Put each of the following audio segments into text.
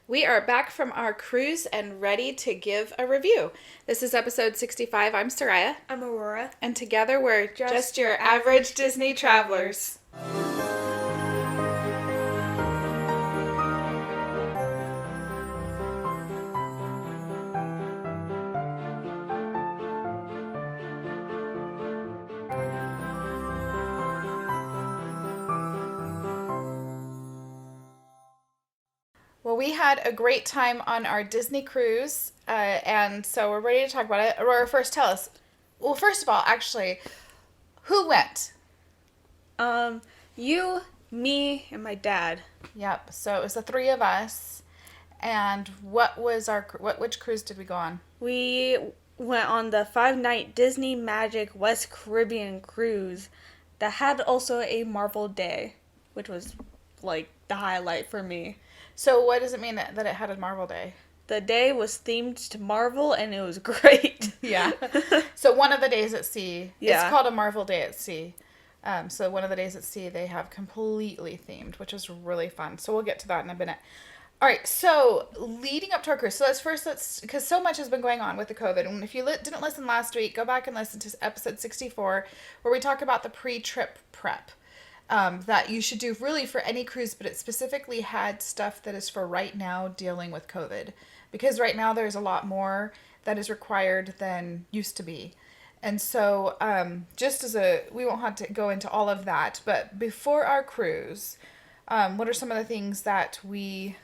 We are back from our cruise and ready to give a review. This is episode 65. I'm Soraya. I'm Aurora. And together we're just your average Disney travelers. Well, we had a great time on our Disney cruise, and so we're ready to talk about it. Aurora, first tell us. Well, first of all, actually, who went? You, me, and my dad. Yep. So it was the three of us. And which cruise did we go on? We went on the 5-night Disney Magic West Caribbean cruise that had also a Marvel Day, which was like the highlight for me. So what does it mean that it had a Marvel Day? The day was themed to Marvel and it was great. Yeah. So one of the days at sea, Yeah. It's called a Marvel Day at sea. So one of the days at sea they have completely themed, which is really fun. So we'll get to that in a minute. All right, so leading up to our cruise, so let's because so much has been going on with the COVID. And if you didn't listen last week, go back and listen to episode 64, where we talk about the pre-trip prep that you should do really for any cruise, but it specifically had stuff that is for right now dealing with COVID. Because right now there's a lot more that is required than used to be. And so we won't have to go into all of that, but before our cruise, what are some of the things that we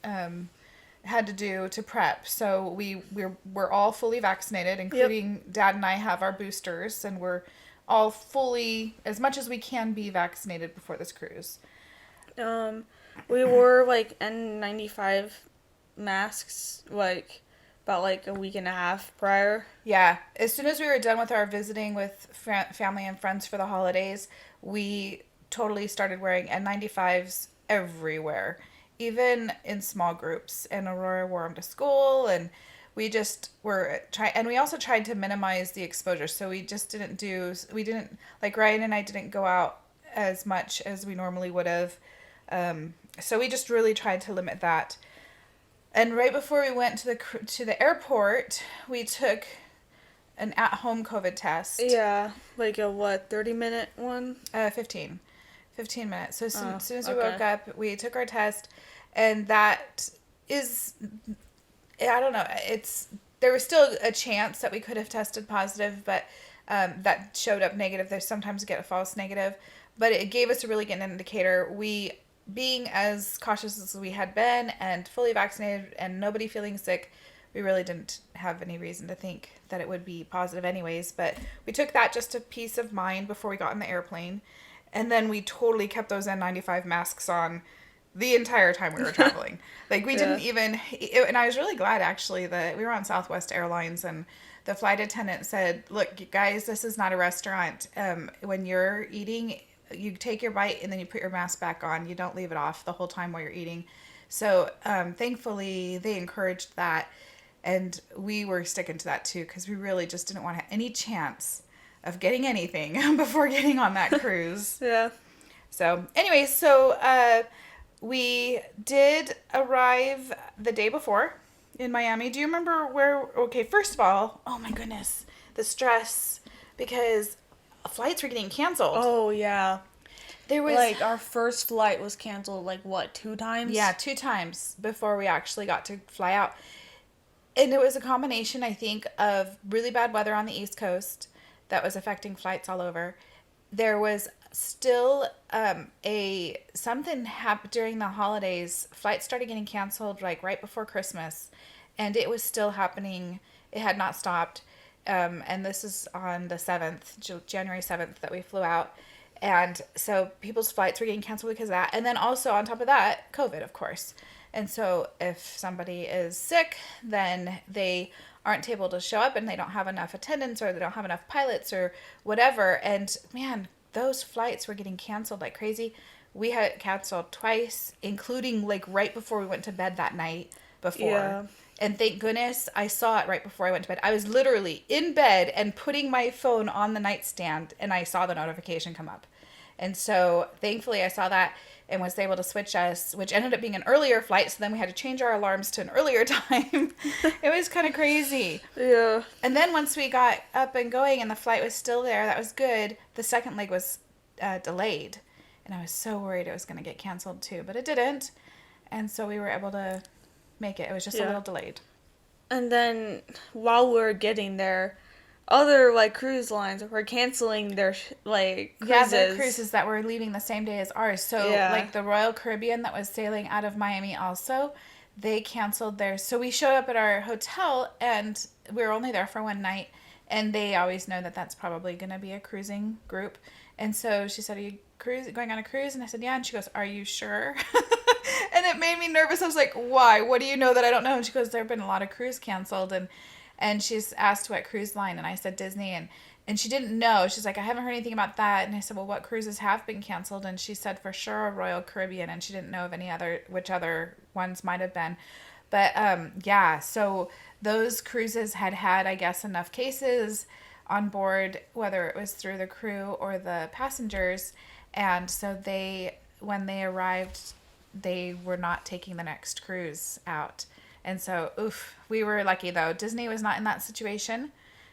had to do to prep? So we're all fully vaccinated, including Dad and I have our boosters, and we're all fully, as much as we can be vaccinated before this cruise. We wore like N95 masks about a week and a half prior. Yeah, as soon as we were done with our visiting with family and friends for the holidays, we totally started wearing N95s everywhere, even in small groups. And Aurora wore them to school, and we just were trying, and we also tried to minimize the exposure. So we just like Ryan and I didn't go out as much as we normally would have. So we just really tried to limit that. And right before we went to the airport, we took an at-home COVID test. Yeah, like a 30-minute one? 15 minutes. So as soon as we woke up, we took our test, and that is, I don't know, there was still a chance that we could have tested positive, but that showed up negative. They sometimes get a false negative, but it gave us a really good indicator. We, being as cautious as we had been and fully vaccinated and nobody feeling sick, we really didn't have any reason to think that it would be positive anyways. But we took that just a peace of mind before we got in the airplane. And then we totally kept those N95 masks on the entire time we were traveling. Like we didn't even, and I was really glad actually that we were on Southwest Airlines, and the flight attendant said, "Look, guys, this is not a restaurant. When you're eating, you take your bite and then you put your mask back on. You don't leave it off the whole time while you're eating." So thankfully they encouraged that, and we were sticking to that too, because we really just didn't want any chance of getting anything before getting on that cruise. Yeah. So anyway, we did arrive the day before in Miami. Do you remember where? Okay, first of all, oh my goodness, the stress, because flights were getting canceled. Oh, yeah. There was our first flight was canceled 2 times? Yeah, 2 times before we actually got to fly out. And it was a combination, I think, of really bad weather on the East Coast that was affecting flights all over. There was still something happened during the holidays. Flights started getting canceled right before Christmas, and it was still happening. It had not stopped. And this is on the 7th, January 7th, that we flew out. And so people's flights were getting canceled because of that. And then also on top of that, COVID, of course. And so if somebody is sick, then they aren't able to show up and they don't have enough attendants, or they don't have enough pilots or whatever. And man, those flights were getting canceled like crazy. We had canceled twice, including right before we went to bed that night before. Yeah. And thank goodness I saw it right before I went to bed. I was literally in bed and putting my phone on the nightstand, and I saw the notification come up. And so thankfully I saw that and was able to switch us, which ended up being an earlier flight. So then we had to change our alarms to an earlier time. It was kind of crazy. Yeah. And then once we got up and going and the flight was still there, that was good. The second leg was delayed. And I was so worried it was going to get canceled too, but it didn't. And so we were able to make it. It was just a little delayed. And then while we were getting there, other like cruise lines were canceling their cruises. Yeah, the cruises that were leaving the same day as ours. So like the Royal Caribbean that was sailing out of Miami also, they canceled theirs. So we showed up at our hotel and we were only there for one night, and they always know that that's probably going to be a cruising group. And so she said, "Are you going on a cruise?" And I said, "Yeah." And she goes, "Are you sure?" And it made me nervous. I was like, "Why? What do you know that I don't know?" And she goes, "There have been a lot of cruise canceled." And she's asked what cruise line, and I said Disney, and she didn't know. She's like, "I haven't heard anything about that." And I said, "Well, what cruises have been canceled?" And she said for sure a Royal Caribbean, and she didn't know of which other ones might have been. But yeah, so those cruises had, I guess, enough cases on board, whether it was through the crew or the passengers, and so when they arrived, they were not taking the next cruise out. And so, we were lucky though. Disney was not in that situation.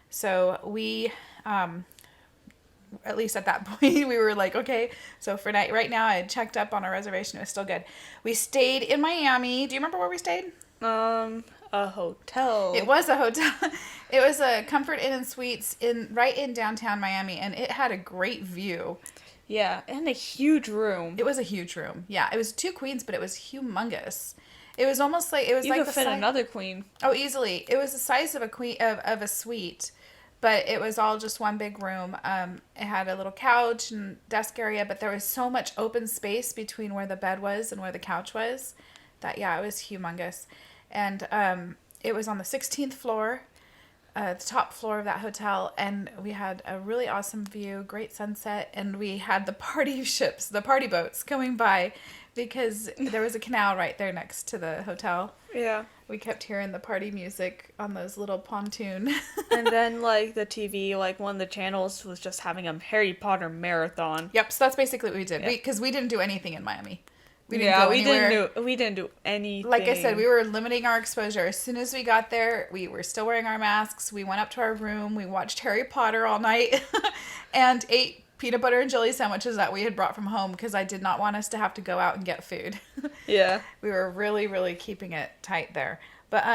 So we, at least at that point, we were like, okay, so for right now, I had checked up on our reservation. It was still good. We stayed in Miami. Do you remember where we stayed? A hotel. It was a hotel. It was a Comfort Inn and Suites right in downtown Miami, and it had a great view. Yeah, and a huge room. It was a huge room. Yeah, it was 2 queens, but it was humongous. It was almost like you could fit another queen. Oh, easily. It was the size of a queen of a suite, but it was all just one big room. It had a little couch and desk area, but there was so much open space between where the bed was and where the couch was that it was humongous. And it was on the 16th floor, the top floor of that hotel, and we had a really awesome view, great sunset, and we had the party ships, the party boats going by because there was a canal right there next to the hotel. Yeah. We kept hearing the party music on those little pontoon. And then, like, the TV, like, one of the channels was just having a Harry Potter marathon. Yep, so that's basically what we did. Because we didn't do anything in Miami. We didn't do anything. Like I said, we were limiting our exposure. As soon as we got there, we were still wearing our masks. We went up to our room. We watched Harry Potter all night and ate peanut butter and jelly sandwiches that we had brought from home because I did not want us to have to go out and get food. Yeah. We were really, really keeping it tight there. But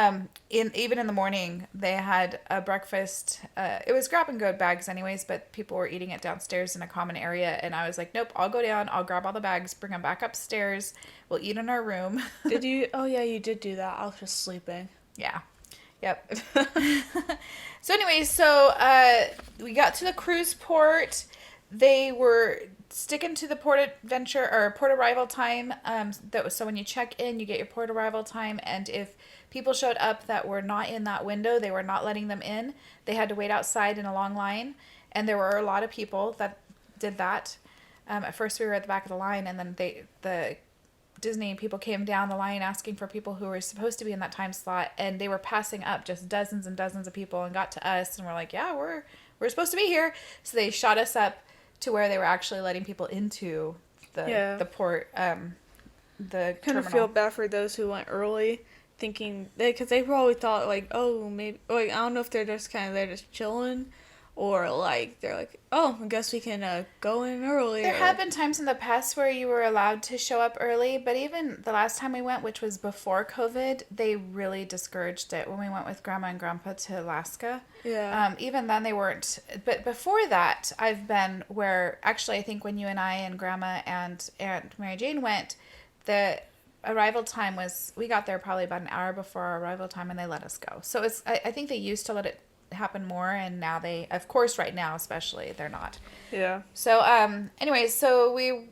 even in the morning, they had a breakfast. It was grab-and-go bags anyways, but people were eating it downstairs in a common area. And I was like, nope, I'll go down. I'll grab all the bags, bring them back upstairs. We'll eat in our room. Did you? Oh, yeah, you did do that. I was just sleeping. Yeah. Yep. So anyways, we got to the cruise port. They were sticking to the port arrival time. So when you check in, you get your port arrival time. And if people showed up that were not in that window, they were not letting them in. They had to wait outside in a long line. And there were a lot of people that did that. At first we were at the back of the line, and then the Disney people came down the line asking for people who were supposed to be in that time slot, and they were passing up just dozens and dozens of people and got to us, and we're like, yeah, we're supposed to be here. So they shot us up to where they were actually letting people into the port, the kind of feel bad for those who went early, thinking because they probably thought like, oh, maybe like I don't know if they're just kind of there just chilling, or like they're like, oh, I guess we can go in early. There have been times in the past where you were allowed to show up early, but even the last time we went, which was before COVID, they really discouraged it when we went with Grandma and Grandpa to Alaska. Yeah. Even then they weren't. But before that, I've been where actually I think when you and I and Grandma and Aunt Mary Jane went, the arrival time was, we got there probably about an hour before our arrival time, and they let us go. So I think they used to let it happen more, and now they, of course, right now especially, they're not. Yeah. So anyways, so we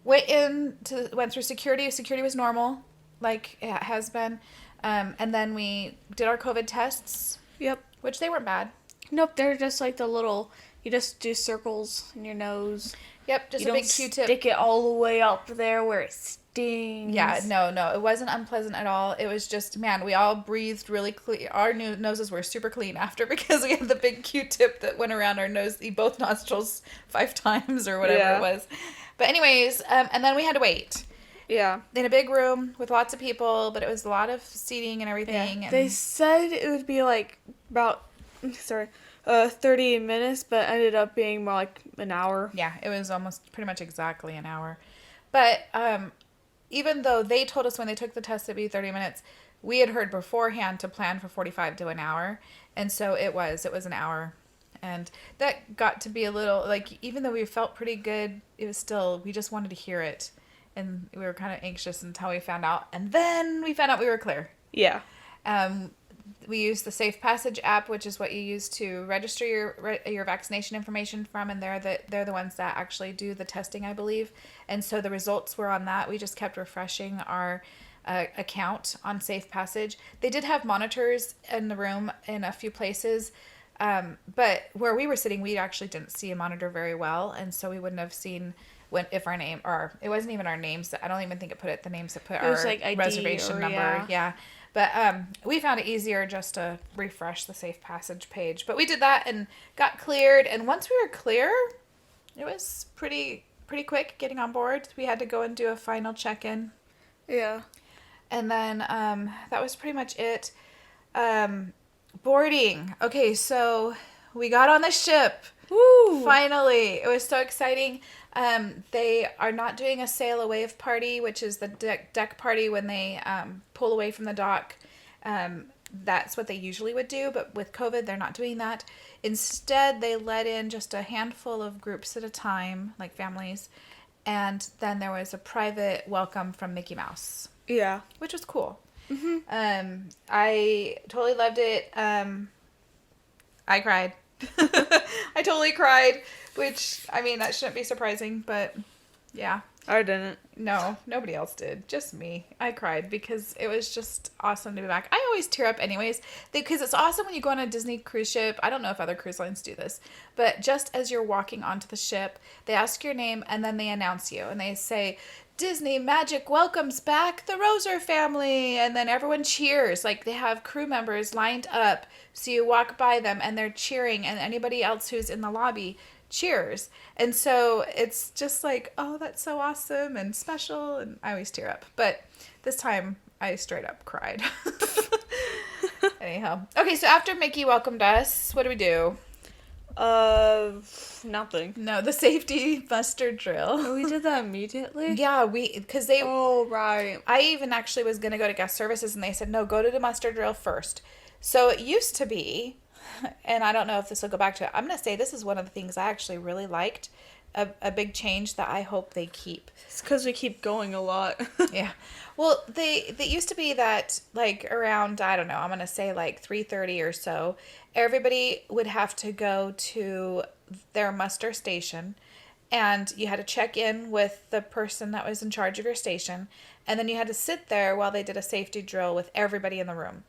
went through security. Security was normal, like it has been, and then we did our COVID tests. Yep. Which they weren't bad. Nope, they're just like the little, you just do circles in your nose. Yep, just a big Q-tip. Stick it all the way up there where it stings. Yeah, no, it wasn't unpleasant at all. It was just, man, we all breathed really clean. Our noses were super clean after because we had the big Q-tip that went around our nose, both nostrils 5 times or whatever it was. But anyways, and then we had to wait. Yeah. In a big room with lots of people, but it was a lot of seating and everything. Yeah. And they said it would be like about 30 minutes, but ended up being more like an hour. Yeah, it was almost pretty much exactly an hour. But even though they told us when they took the test it'd be 30 minutes, we had heard beforehand to plan for 45 to an hour. And so it was an hour. And that got to be a little, like, even though we felt pretty good, it was still, we just wanted to hear it. And we were kind of anxious until we found out. And then we found out we were clear. Yeah. We used the Safe Passage app, which is what you use to register your vaccination information from, and they're the ones that actually do the testing, I believe. And so the results were on that. We just kept refreshing our account on Safe Passage. They did have monitors in the room in a few places, but where we were sitting, we actually didn't see a monitor very well, and so we wouldn't have seen if our name, or it wasn't even our names. I don't even think it put it the names that put it our was like ID reservation number. Yeah. But we found it easier just to refresh the Safe Passage page. But we did that and got cleared. And once we were clear, it was pretty quick getting on board. We had to go and do a final check-in. Yeah. And then that was pretty much it. Boarding. Okay, so we got on the ship. Woo! Finally. It was so exciting. They are not doing a sail away party, which is the deck party when they pull away from the dock. That's what they usually would do, but with COVID, they're not doing that. Instead, they let in just a handful of groups at a time, like families, and then there was a private welcome from Mickey Mouse. Yeah. Which was cool. Mm-hmm. I totally loved it. I cried. I totally cried, which, I mean, that shouldn't be surprising, but yeah. I didn't. No, nobody else did. Just me. I cried because it was just awesome to be back. I always tear up anyways, because it's awesome when you go on a Disney cruise ship. I don't know if other cruise lines do this, but just as you're walking onto the ship, they ask your name and then they announce you and they say, Disney Magic welcomes back the Roser family, and then everyone cheers. Like, they have crew members lined up, so you walk by them and they're cheering, and anybody else who's in the lobby cheers. And so it's just like, oh, that's so awesome and special, and I always tear up. But this time I straight up cried. Anyhow. Okay, so after Mickey welcomed us, what do we do? Nothing. No, the safety muster drill. Oh, we did that immediately? Yeah, because they... Oh, right. I even actually was going to go to guest services, and they said, no, go to the muster drill first. So it used to be, and I don't know if this will go back to it, I'm going to say this is one of the things I actually really liked, a big change that I hope they keep. It's because we keep going a lot. Yeah. Well, they used to be that, like, around, I don't know, I'm going to say like 3:30 or so, everybody would have to go to their muster station, and you had to check in with the person that was in charge of your station, and then you had to sit there while they did a safety drill with everybody in the room.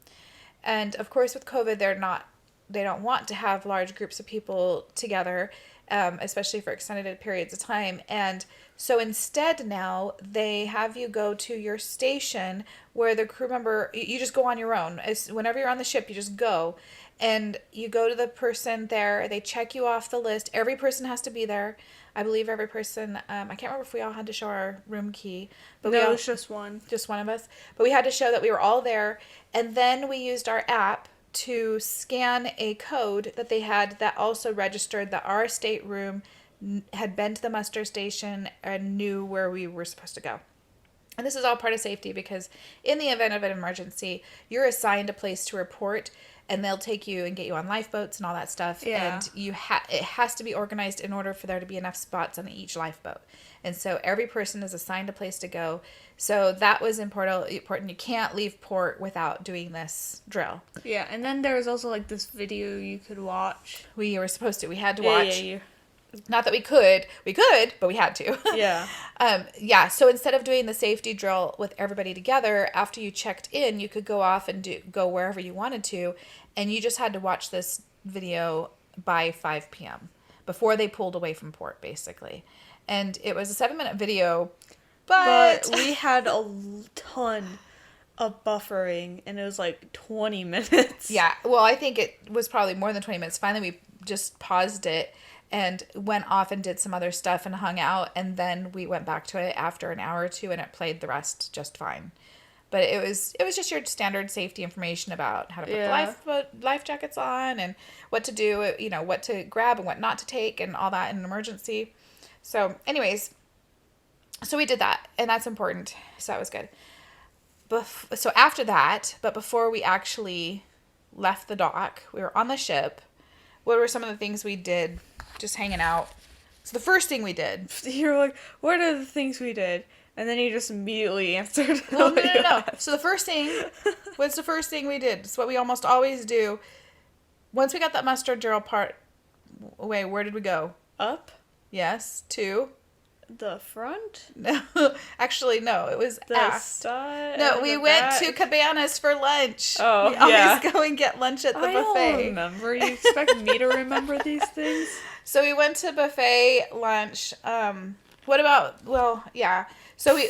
And of course, with COVID, they don't want to have large groups of people together, especially for extended periods of time. And so instead now they have you go to your station where the crew member, you just go on your own. Whenever you're on the ship, you just go. And you go to the person there, they check you off the list. Every person has to be there. I believe every person, I can't remember if we all had to show our room key. But no, it was just one. Just one of us. But we had to show that we were all there. And then we used our app to scan a code that they had that also registered that our stateroom had been to the muster station and knew where we were supposed to go. And this is all part of safety because in the event of an emergency, you're assigned a place to report, and they'll take you and get you on lifeboats and all that stuff. Yeah. And it has to be organized in order for there to be enough spots on each lifeboat. And so every person is assigned a place to go. So that was important. You can't leave port without doing this drill. Yeah, and then there was also like this video you could watch. We were supposed to. We had to watch. Yeah. Not that we could, but we had to. Yeah. So instead of doing the safety drill with everybody together, after you checked in, you could go off and go wherever you wanted to, and you just had to watch this video by 5 p.m. before they pulled away from port, basically. And it was a 7-minute video, But we had a ton of buffering, and it was like 20 minutes. Yeah, well, I think it was probably more than 20 minutes. Finally, we just paused it and went off and did some other stuff and hung out, and then we went back to it after an hour or two, and it played the rest just fine. But it was just your standard safety information about how to put the life jackets on and what to do, you know, what to grab and what not to take and all that in an emergency. So anyways, so we did that, and that's important. So that was good. So after that, but before we actually left the dock, we were on the ship. What were some of the things we did just hanging out? So the first thing we did. You were like, what are the things we did? And then you just immediately answered. Well, no. So the first thing, what's the first thing we did? It's what we almost always do. Once we got that mustard gel part away, where did we go? Up? Yes. To? The front? No. Actually, no. It was the side. No, we went to Cabanas for lunch. Oh, we always go and get lunch at the buffet. I don't remember. You expect me to remember these things? So we went to buffet lunch. What about? Well, yeah. So we,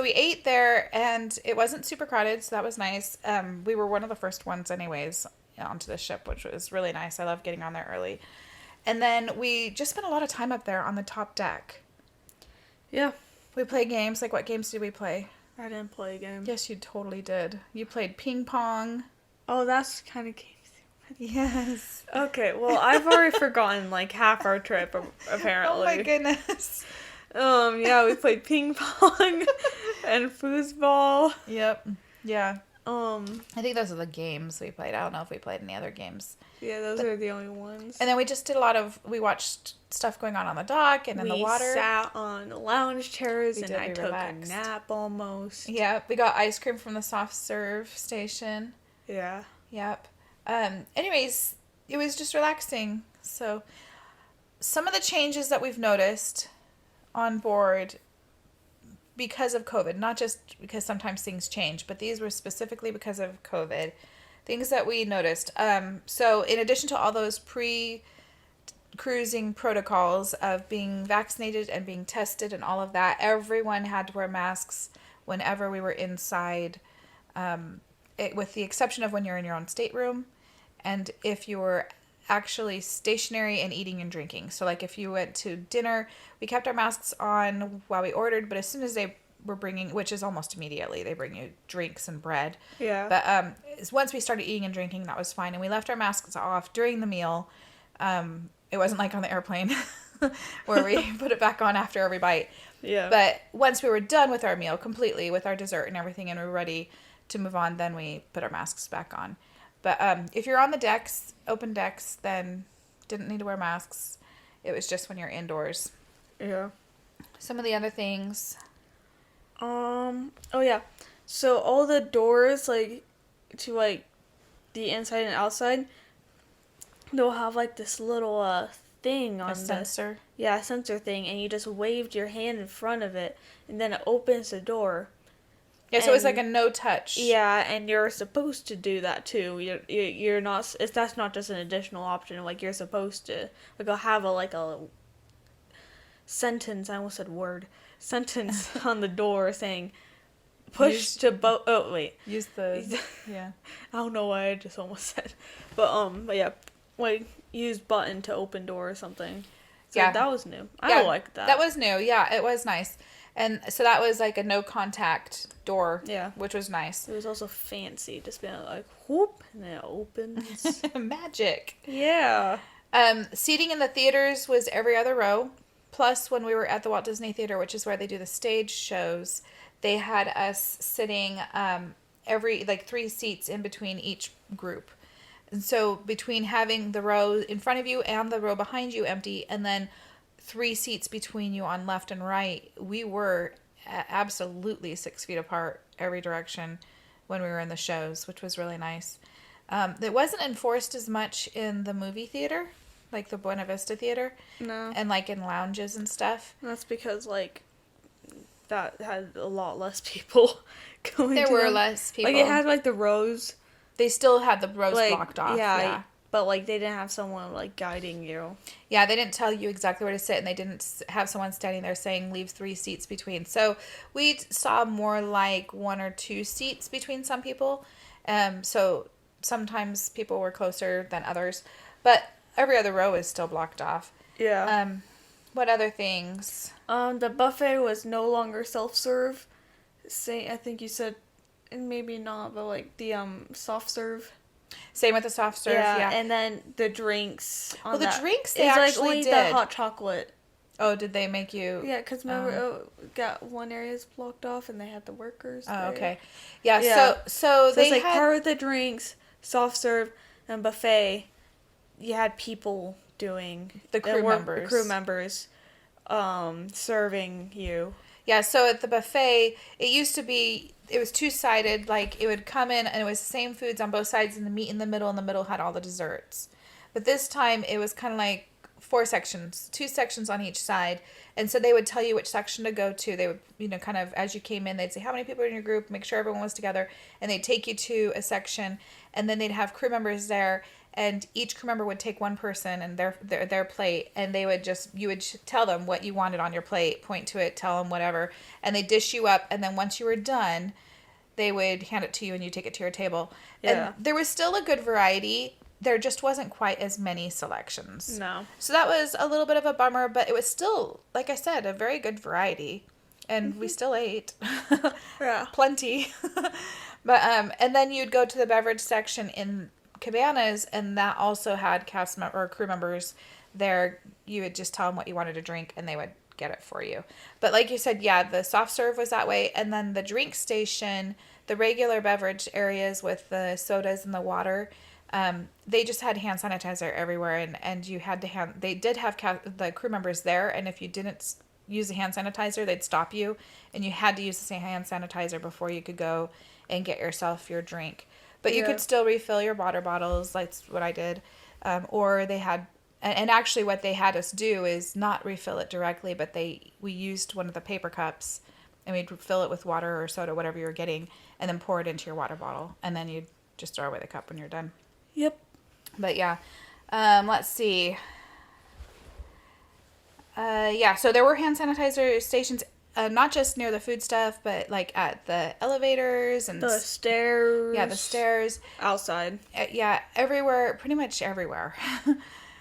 we ate there, and it wasn't super crowded, so that was nice. We were one of the first ones, anyways, onto the ship, which was really nice. I love getting on there early, and then we just spent a lot of time up there on the top deck. Yeah, we played games. Like, what games did we play? I didn't play a game. Yes, you totally did. You played ping pong. Oh, that's kind of games. Yes. Okay, well, I've already forgotten like half our trip, apparently. Oh my goodness. Yeah, we played ping pong and foosball. Yep. Yeah. I think those are the games we played. I don't know if we played any other games. Yeah, those are the only ones. And then we just did we watched stuff going on the dock and in the water. We sat on lounge chairs and I took a nap almost. Yeah, we got ice cream from the soft serve station. Yeah. Yep. Anyways, it was just relaxing. So some of the changes that we've noticed on board because of COVID, not just because sometimes things change, but these were specifically because of COVID, things that we noticed. So in addition to all those pre-cruising protocols of being vaccinated and being tested and all of that, everyone had to wear masks whenever we were inside, with the exception of when you're in your own stateroom and if you were actually stationary and eating and drinking. So like if you went to dinner, we kept our masks on while we ordered, but as soon as they were bringing, which is almost immediately, they bring you drinks and bread. Yeah. But once we started eating and drinking, that was fine. And we left our masks off during the meal. It wasn't like on the airplane where we put it back on after every bite. Yeah. But once we were done with our meal completely, with our dessert and everything, and we were ready to move on, then we put our masks back on. But if you're on the decks, open decks, then didn't need to wear masks. It was just when you're indoors. Yeah. Some of the other things. Oh yeah. So all the doors, like, to, like, the inside and outside, they'll have, like, this little, thing on a sensor. Yeah, a sensor thing, and you just waved your hand in front of it, and then it opens the door. Yeah, so it was like a no touch. Yeah, and you're supposed to do that too. You're not. That's not just an additional option. Like, you're supposed to. Like, I'll have a sentence. I almost said word. Sentence on the door saying, "Push to both." Oh wait. Use the. Yeah. I don't know why I just almost said, but yeah, like, use button to open door or something. So yeah, that was new. I like that. That was new. Yeah, it was nice. And so that was like a no contact door. Yeah. Which was nice. It was also fancy, just being like whoop, and then it opens. Magic. Yeah. Seating in the theaters was every other row. Plus, when we were at the Walt Disney Theater, which is where they do the stage shows, they had us sitting every 3 seats in between each group. And so between having the row in front of you and the row behind you empty, and then 3 seats between you on left and right, we were absolutely 6 feet apart every direction when we were in the shows, which was really nice. It wasn't enforced as much in the movie theater, like the Buena Vista Theater. No. And like in lounges and stuff. That's because like that had a lot less people going. There were less people. Like, it had like the rows. They still had the rows blocked off. Yeah. but, like, they didn't have someone, like, guiding you. Yeah, they didn't tell you exactly where to sit, and they didn't have someone standing there saying leave 3 seats between. So we saw more like 1 or 2 seats between some people. So sometimes people were closer than others, but every other row is still blocked off. Yeah. What other things? The buffet was no longer self-serve. I think you said, and maybe not, but, like, the soft serve. Same with the soft serve, yeah. And then the drinks. The drinks they it's actually like only did. The hot chocolate. Oh, did they make you? Yeah, because remember, got one area's blocked off, and they had the workers. Oh, okay. Yeah. So they it's like had part of the drinks, soft serve, and buffet. You had people doing the crew members. Crew members, serving you. Yeah. So at the buffet, it used to be. It was 2-sided, like it would come in and it was the same foods on both sides and the meat in the middle had all the desserts. But this time it was kind of like 4 sections, 2 sections on each side. And so they would tell you which section to go to. They would, kind of, as you came in, they'd say how many people are in your group, make sure everyone was together. And they'd take you to a section and then they'd have crew members there. And each crew member would take one person and their plate, and you would tell them what you wanted on your plate, point to it, tell them whatever, and they dish you up. And then once you were done, they would hand it to you and you take it to your table. Yeah. And there was still a good variety. There just wasn't quite as many selections. No. So that was a little bit of a bummer, but it was still, like I said, a very good variety. And we still ate. Yeah. Plenty. But and then you'd go to the beverage section in Cabanas, and that also had crew members there. You would just tell them what you wanted to drink and they would get it for you. But like you said, yeah, the soft serve was that way, and then the drink station, the regular beverage areas with the sodas and the water, they just had hand sanitizer everywhere, and you had to they did have the crew members there, and if you didn't use the hand sanitizer, they'd stop you and you had to use the same hand sanitizer before you could go and get yourself your drink. But you could still refill your water bottles. That's what I did. Or they had, and actually what they had us do is not refill it directly, but we used one of the paper cups and we'd fill it with water or soda, whatever you were getting, and then pour it into your water bottle. And then you'd just throw away the cup when you're done. Yep. But yeah, let's see. So there were hand sanitizer stations. Not just near the food stuff, but like at the elevators and the stairs. Yeah, the stairs. Outside. Yeah, everywhere, pretty much everywhere.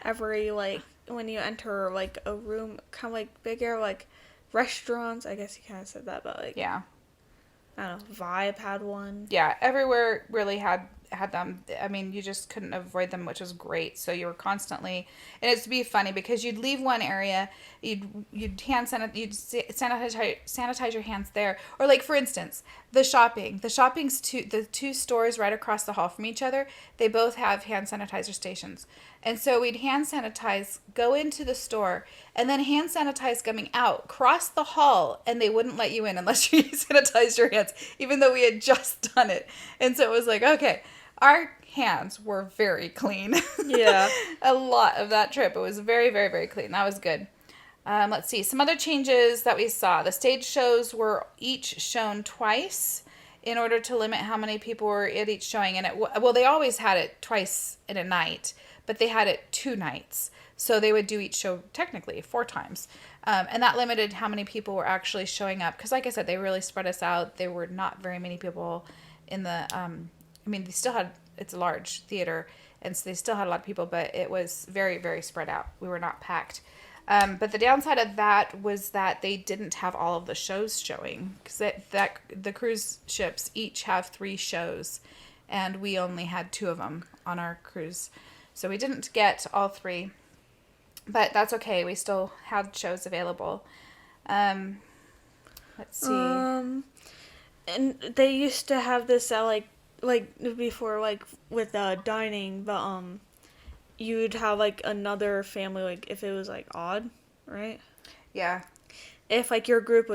Like, when you enter, like, a room, kind of, like, bigger, like, restaurants. I guess you kind of said that, but, like... Yeah. I don't know, Vibe had one. Yeah, everywhere really had them. I mean, you just couldn't avoid them, which was great. So you were constantly, and it's to be funny because you'd leave one area, you'd sanitize your hands there, or like for instance, the two stores right across the hall from each other, they both have hand sanitizer stations, and so we'd hand sanitize, go into the store, and then hand sanitize coming out, cross the hall, and they wouldn't let you in unless you sanitized your hands, even though we had just done it. And so it was like, okay, our hands were very clean. Yeah. A lot of that trip. It was very, very, very clean. That was good. Let's see. Some other changes that we saw. The stage shows were each shown twice in order to limit how many people were at each showing. And they always had it twice in a night, but they had it 2 nights. So they would do each show technically 4 times. And that limited how many people were actually showing up. Because like I said, they really spread us out. There were not very many people in the... they still had... It's a large theater, and so they still had a lot of people, but it was very, very spread out. We were not packed. But the downside of that was that they didn't have all of the shows showing. Because the cruise ships each have 3 shows, and we only had 2 of them on our cruise. So we didn't get all 3. But that's okay. We still had shows available. Let's see. And they used to have this at, like before, like, with dining, but, you'd have, like, another family, like, if it was, like, odd, right? Yeah. If, like, your group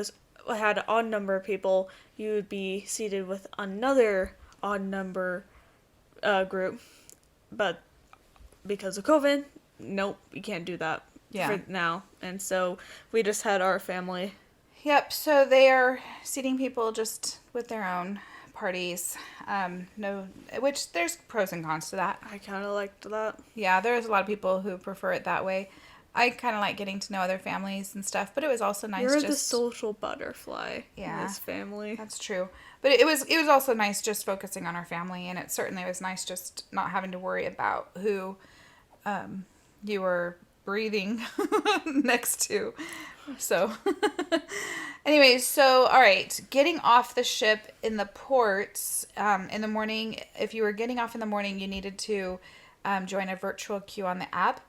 had an odd number of people, you would be seated with another odd number group. But because of COVID, nope, you can't do that for now. And so we just had our family. Yep, so they are seating people just with their own. parties. No, which there's pros and cons to that. I kind of liked that. Yeah, there's a lot of people who prefer it that way. I kind of like getting to know other families and stuff, but it was also nice. You're the social butterfly in this family. That's true. But it was also nice just focusing on our family, and it certainly was nice just not having to worry about who you were breathing next to. So, anyways, so all right, getting off the ship in the ports in the morning. If you were getting off in the morning, you needed to join a virtual queue on the app.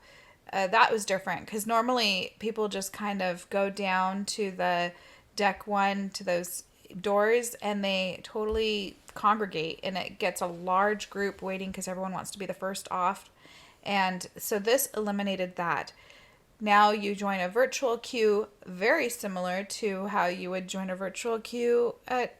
That was different because normally people just kind of go down to the deck one to those doors and they totally congregate, and it gets a large group waiting because everyone wants to be the first off. And so this eliminated that. Now you join a virtual queue, very similar to how you would join a virtual queue at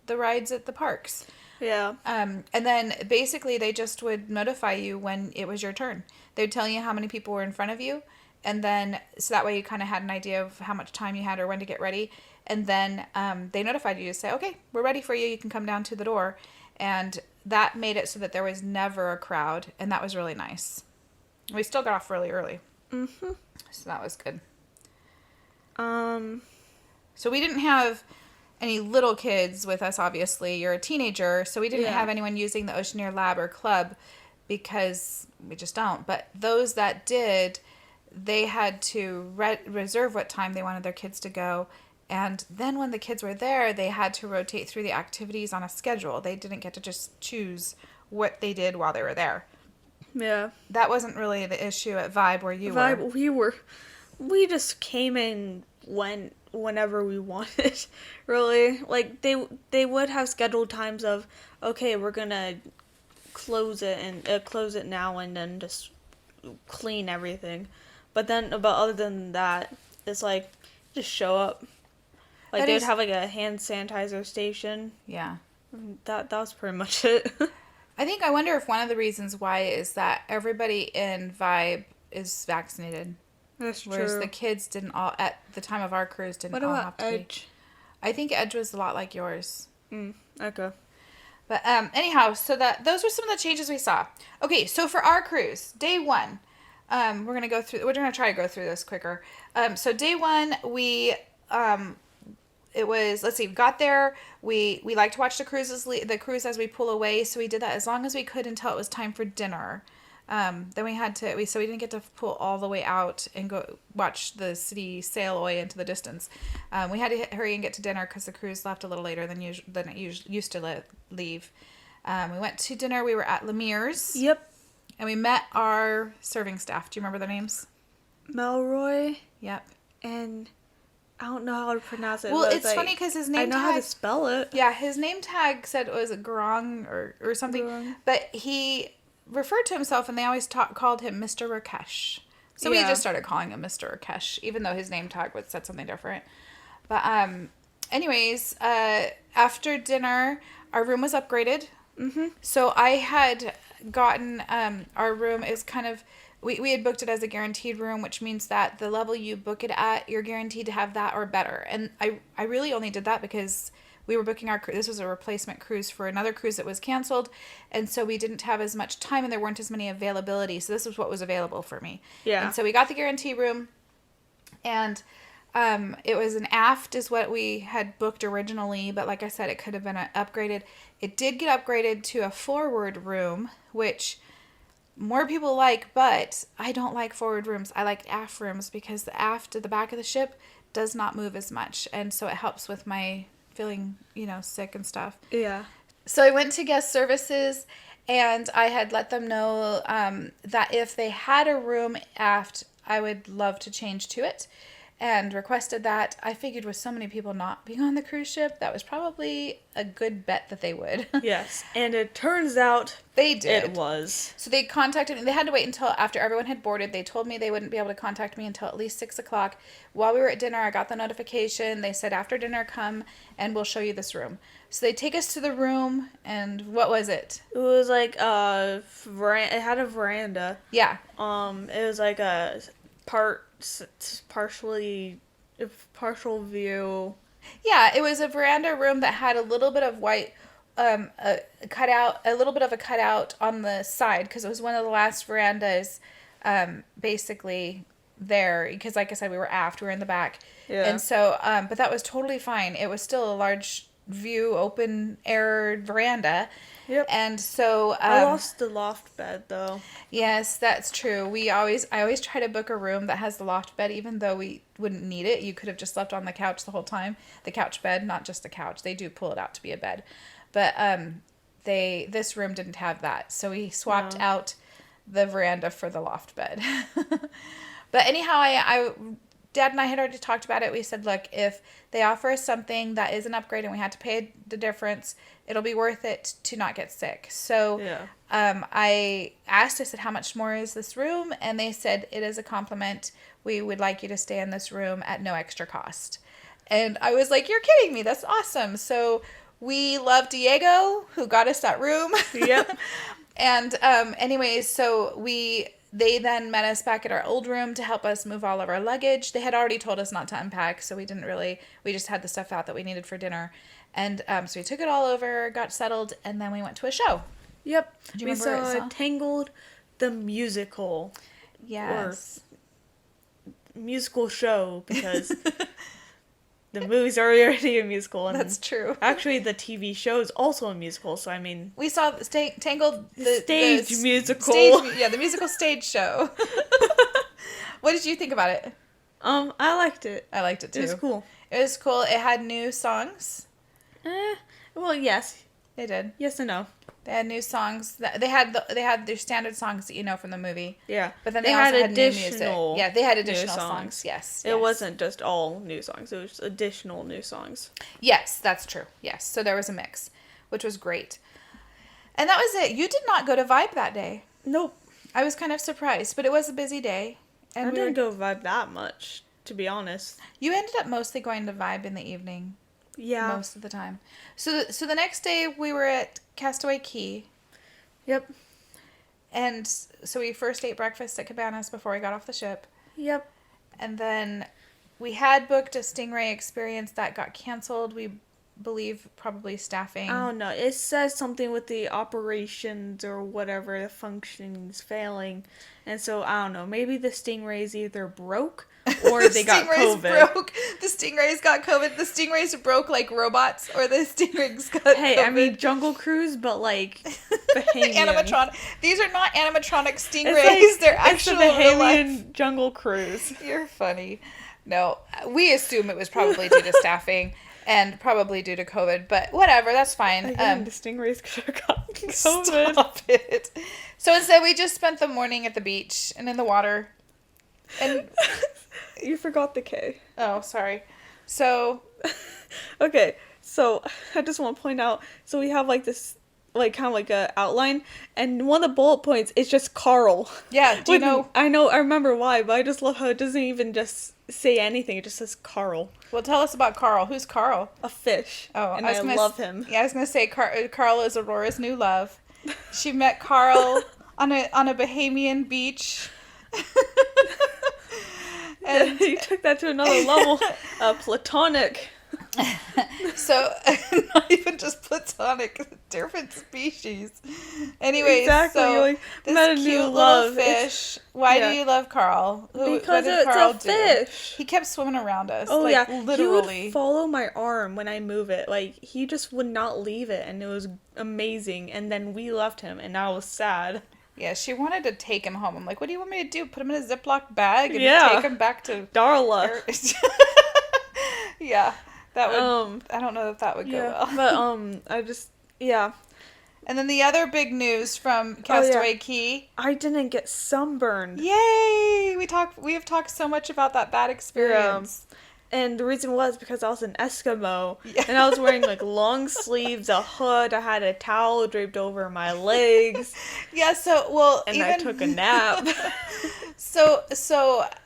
the rides at the parks. Yeah. And then basically they just would notify you when it was your turn. They'd tell you how many people were in front of you. And then, so that way you kind of had an idea of how much time you had or when to get ready. And then they notified you to say, okay, we're ready for you. You can come down to the door. And that made it so that there was never a crowd. And that was really nice. We still got off really early. Mm-hmm. So that was good. So we didn't have any little kids with us, obviously. You're a teenager, so we didn't have anyone using the Oceaneer Lab or Club because we just don't. But those that did, they had to reserve what time they wanted their kids to go. And then when the kids were there, they had to rotate through the activities on a schedule. They didn't get to just choose what they did while they were there. Yeah. That wasn't really the issue at Vibe where you were. We just came in whenever we wanted, really. Like, they would have scheduled times of, okay, we're gonna close it now and then just clean everything. But other than that, it's like, just show up. Like, they'd have, like, a hand sanitizer station. Yeah. That was pretty much it. I wonder if one of the reasons why is that everybody in Vibe is vaccinated. That's true. Whereas the kids didn't all, at the time of our cruise, didn't all have to be. What about Edge? I think Edge was a lot like yours. Okay. But anyhow, so those were some of the changes we saw. Okay, so for our cruise, day one, we're gonna try to go through this quicker. So day one, we got there. We like to watch the cruise as we pull away, so we did that as long as we could until it was time for dinner. Then we didn't get to pull all the way out and go watch the city sail away into the distance. We had to hurry and get to dinner because the cruise left a little later than it used to leave. We went to dinner. We were at Lemire's. Yep. And we met our serving staff. Do you remember their names? Melroy. Yep. And I don't know how to pronounce it. Well, it's funny because his name tag... I know how to spell it. Yeah, his name tag said it was Grong or something. Grong. But he referred to himself, and they always called him Mr. Rakesh. So we just started calling him Mr. Rakesh, even though his name tag said something different. But anyways, after dinner, our room was upgraded. Mm-hmm. So I had gotten our room is kind of... We had booked it as a guaranteed room, which means that the level you book it at, you're guaranteed to have that or better. And I really only did that because we were booking this was a replacement cruise for another cruise that was canceled. And so we didn't have as much time and there weren't as many availability. So this was what was available for me. Yeah. And so we got the guarantee room, and it was an aft is what we had booked originally. But like I said, it could have been upgraded. It did get upgraded to a forward room, which... more people like, but I don't like forward rooms. I like aft rooms because the aft at the back of the ship does not move as much. And so it helps with my feeling, sick and stuff. Yeah. So I went to guest services and I had let them know that if they had a room aft, I would love to change to it. And requested that. I figured with so many people not being on the cruise ship, that was probably a good bet that they would. Yes. And it turns out they did. It was. So they contacted me. They had to wait until after everyone had boarded. They told me they wouldn't be able to contact me until at least 6 o'clock. While we were at dinner, I got the notification. They said, after dinner, come and we'll show you this room. So they take us to the room, and what was it? It was like a veranda. It had a veranda. Yeah. It was like a partial view. Yeah, it was a veranda room that had a little bit of white a cutout, a little bit of a cutout on the side because it was one of the last verandas, basically there. Because like I said, we were in the back, and so but that was totally fine. It was still a large view, open air veranda. Yep. And so I lost the loft bed though. Yes, that's true. I always try to book a room that has the loft bed, even though we wouldn't need it. You could have just slept on the couch the whole time. The couch bed, not just the couch. They do pull it out to be a bed, but this room didn't have that, so we swapped out the veranda for the loft bed. But anyhow, Dad and I had already talked about it. We said, look, if they offer us something that is an upgrade and we had to pay the difference, it'll be worth it to not get sick. So I said, how much more is this room? And they said, it is a compliment. We would like you to stay in this room at no extra cost. And I was like, you're kidding me. That's awesome. So we love Diego, who got us that room. Yep. And anyways, so they then met us back at our old room to help us move all of our luggage. They had already told us not to unpack, so we just had the stuff out that we needed for dinner. And so we took it all over, got settled, and then we went to a show. Yep. Do you we remember saw Tangled the Musical. Yes. Or musical show, because the movie's already a musical. And that's true. Actually, the TV show is also a musical, so I mean... We saw Tangled... The stage musical. The musical stage show. What did you think about it? I liked it. I liked it, too. It was cool. It was cool. It had new songs. Well, yes. They did. Yes and no. They had new songs. They had their standard songs that you know from the movie. Yeah. But then they also had new music. Yeah, they had additional songs. Yes. It wasn't just all new songs. It was just additional new songs. Yes, that's true. Yes. So there was a mix, which was great. And that was it. You did not go to Vibe that day. Nope. I was kind of surprised, but it was a busy day. And I didn't go to Vibe that much, to be honest. You ended up mostly going to Vibe in the evening. Yeah. Most of the time. So the next day we were at Castaway Key. Yep. And so we first ate breakfast at Cabanas before we got off the ship. Yep. And then we had booked a Stingray experience that got canceled. We believe probably staffing. I don't know. It says something with the operations or whatever, the functions failing. And so, I don't know. Maybe the Stingrays either broke or they got COVID. Broke. The Stingrays got COVID. The Stingrays broke like robots, or the Stingrays got COVID. I mean Jungle Cruise, but like Bahamian. Animatronic. These are not animatronic Stingrays. They're actual Bahamian Jungle Cruise. You're funny. No, we assume it was probably due to staffing and probably due to COVID, but whatever, that's fine. Again, the Stingrays could have gotten COVID. Stop it. So instead, we just spent the morning at the beach and in the water. And you forgot the K. Oh, sorry. So, okay. So I just want to point out. So we have like this, like kind of like a outline, and one of the bullet points is just Carl. Yeah. Do you know? I know. I remember why, but I just love how it doesn't even just say anything. It just says Carl. Well, tell us about Carl. Who's Carl? A fish. Oh, and I love him. Yeah, I was gonna say Carl is Aurora's new love. She met Carl on a Bahamian beach. And you took that to another level. Platonic. So, not even just platonic, different species. Anyways, exactly. so like, this cute little fish. Why do you love Carl? Because it's Carl a fish. He kept swimming around us. Oh, like, yeah. Literally. He would follow my arm when I move it. Like, he just would not leave it, and it was amazing. And then we left him, and I was sad. Yeah, she wanted to take him home. I'm like, what do you want me to do? Put him in a Ziploc bag and take him back to Darla. Yeah, that would. I don't know if that would go well. But I just And then the other big news from Castaway Key. I didn't get sunburned. Yay! We have talked so much about that bad experience. And the reason was because I was an Eskimo, and I was wearing like long sleeves, a hood, I had a towel draped over my legs. Yeah, I took a nap.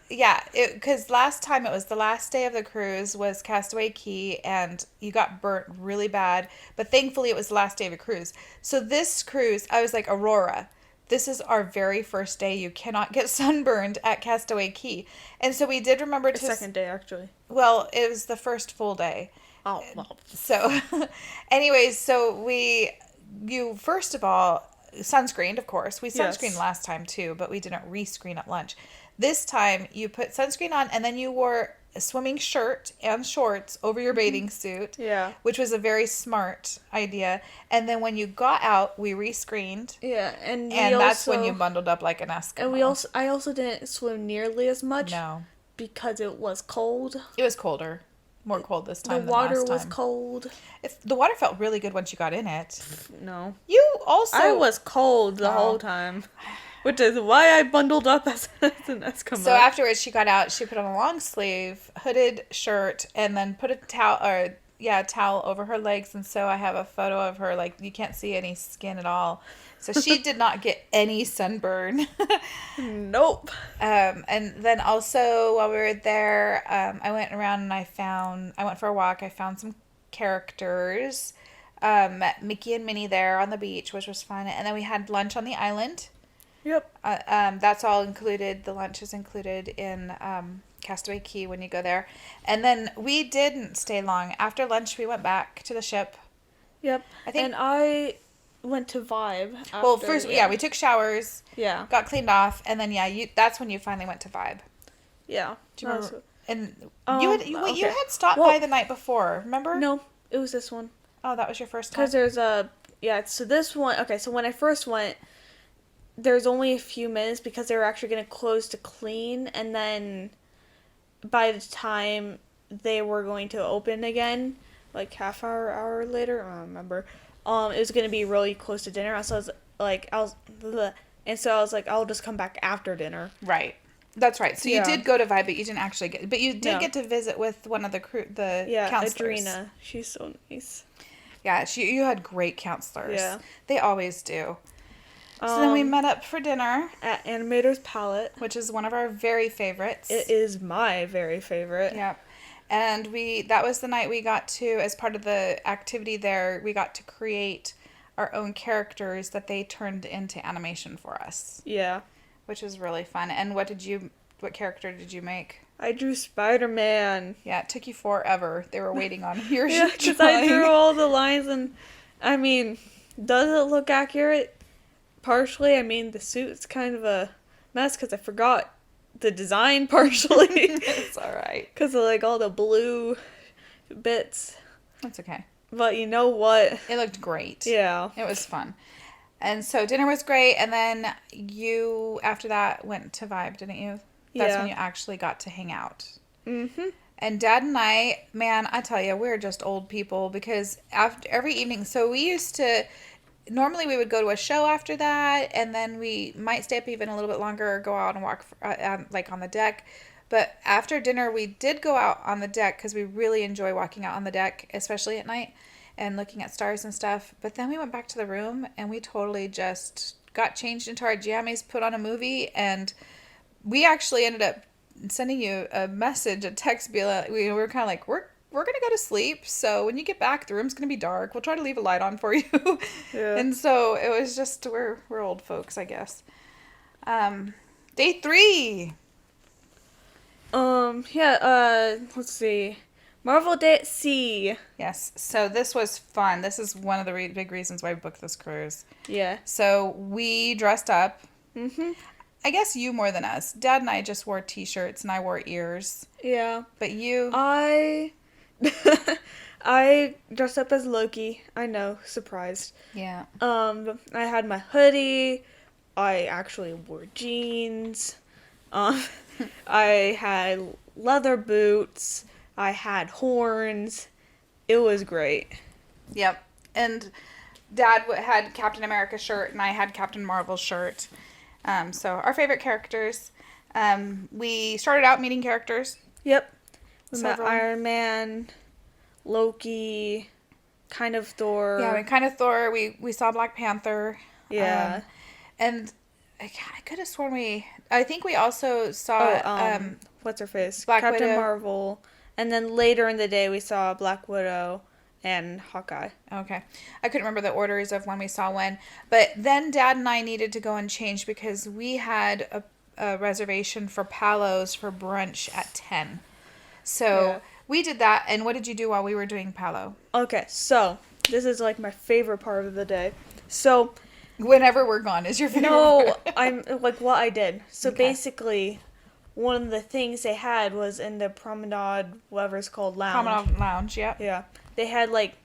Because last time it was the last day of the cruise was Castaway Key, and you got burnt really bad, but thankfully it was the last day of a cruise. So this cruise, I was like, Aurora, this is our very first day. You cannot get sunburned at Castaway Key. And so we did remember second day, actually. Well, it was the first full day. Oh, well. So, anyways, you first of all, sunscreened, of course. We sunscreened last time too, but we didn't rescreen at lunch. This time, you put sunscreen on, and then you wore a swimming shirt and shorts over your bathing suit. Yeah. Which was a very smart idea. And then when you got out, we rescreened. Yeah, and that's when you bundled up like an Eskimo. And I also didn't swim nearly as much. No. Because it was cold. It was colder. More cold this time than last time. The water was cold. The water felt really good once you got in it. No. You also... I was cold the whole time. Which is why I bundled up as an Eskimo. So afterwards, she got out. She put on a long sleeve, hooded shirt, and then put a towel over her legs. And so I have a photo of her, like, you can't see any skin at all. So she did not get any sunburn. Nope. And then also while we were there, I went around and I went for a walk. I found some characters. Met Mickey and Minnie there on the beach, which was fun. And then we had lunch on the island. Yep. That's all included. The lunch is included in Castaway Key when you go there. And then we didn't stay long. After lunch, we went back to the ship. Yep. And I went to Vibe. Well, first, we took showers. Yeah. Got cleaned off, and then that's when you finally went to Vibe. Yeah. Do you remember? And you had stopped by the night before. Remember? No, it was this one. Oh, that was your first time. Because there's so this one. Okay, so when I first went, there's only a few minutes because they were actually going to close to clean, and then by the time they were going to open again, like hour later, I don't remember. It was going to be really close to dinner. So I was like, I'll just come back after dinner. Right. That's right. So you did go to Vibe, but you didn't actually get to visit with one of the counselors. Adrena. She's so nice. Yeah, you had great counselors. Yeah. They always do. So then we met up for dinner. At Animator's Palette. Which is one of our very favorites. It is my very favorite. Yeah. And that was the night we got to, as part of the activity there, we got to create our own characters that they turned into animation for us. Yeah. Which was really fun. And what character did you make? I drew Spider-Man. Yeah, it took you forever. They were waiting on yours. Yeah, because I drew all the lines, and, I mean, does it look accurate? Partially. I mean, the suit's kind of a mess because I forgot the design partially. It's alright. Because of, like, all the blue bits. That's okay. But you know what? It looked great. Yeah. It was fun. And so dinner was great, and then you, after that, went to Vibe, didn't you? That's when you actually got to hang out. Mm-hmm. And Dad and I, man, I tell you, we're just old people, because after every evening, so we used to... Normally we would go to a show after that, and then we might stay up even a little bit longer or go out and walk like on the deck. But after dinner, we did go out on the deck because we really enjoy walking out on the deck, especially at night, and looking at stars and stuff. But then we went back to the room, and we totally just got changed into our jammies, put on a movie, and we actually ended up sending you a message, a text. We were kind of like, we're going to go to sleep, so when you get back, the room's going to be dark. We'll try to leave a light on for you. Yeah. And so it was just, we're old folks, I guess. Day 3. Let's see. Marvel Day at Sea. Yes, so this was fun. This is one of the big reasons why we booked this cruise. Yeah. So we dressed up. Mm-hmm. I guess you more than us. Dad and I just wore t-shirts, and I wore ears. Yeah. But you... I dressed up as Loki. I know, surprised. Yeah. I had my hoodie. I actually wore jeans. I had leather boots. I had horns. It was great. Yep. And Dad had Captain America shirt, and I had Captain Marvel shirt. So our favorite characters. We started out meeting characters. Yep. We met Iron Man, Loki, kind of Thor. Yeah, kind of Thor. We saw Black Panther. Yeah. And I could have sworn I think we also saw... what's her face? Captain Widow. Marvel. And then later in the day we saw Black Widow and Hawkeye. Okay. I couldn't remember the orders of when we saw when. But then Dad and I needed to go and change because we had a reservation for Palos for brunch at 10. So We did that, and what did you do while we were doing Palo? Okay, so this is like my favorite part of the day. So whenever we're gone is your favorite part. I'm like what I did. So basically, one of the things they had was in the Promenade, whatever it's called, lounge. Promenade Lounge, yep. Yeah. They had like,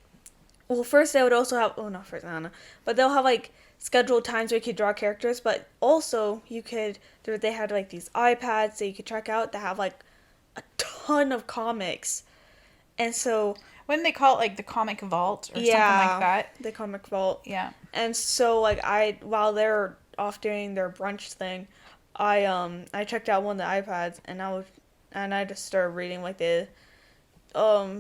well, first they would also have, oh, not first, I don't know. But they'll have like scheduled times where you could draw characters, but also you could, they had like these iPads that you could check out that have like a ton of comics. And so, wouldn't they call it like the comic vault or something like that? The comic vault. Yeah. And so like while they're off doing their brunch thing, I checked out one of the iPads and I just started reading like the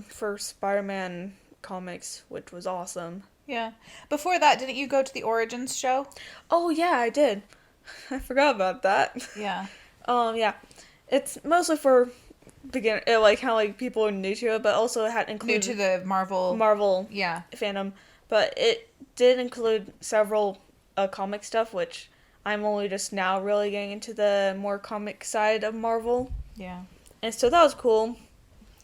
first Spider-Man comics, which was awesome. Yeah. Before that, didn't you go to the Origins show? Oh yeah, I did. I forgot about that. Yeah. Yeah. It's mostly for beginner, like how like people are new to it, but also it had included new to the Marvel fandom, but it did include several comic stuff, which I'm only just now really getting into the more comic side of Marvel. Yeah. And so that was cool.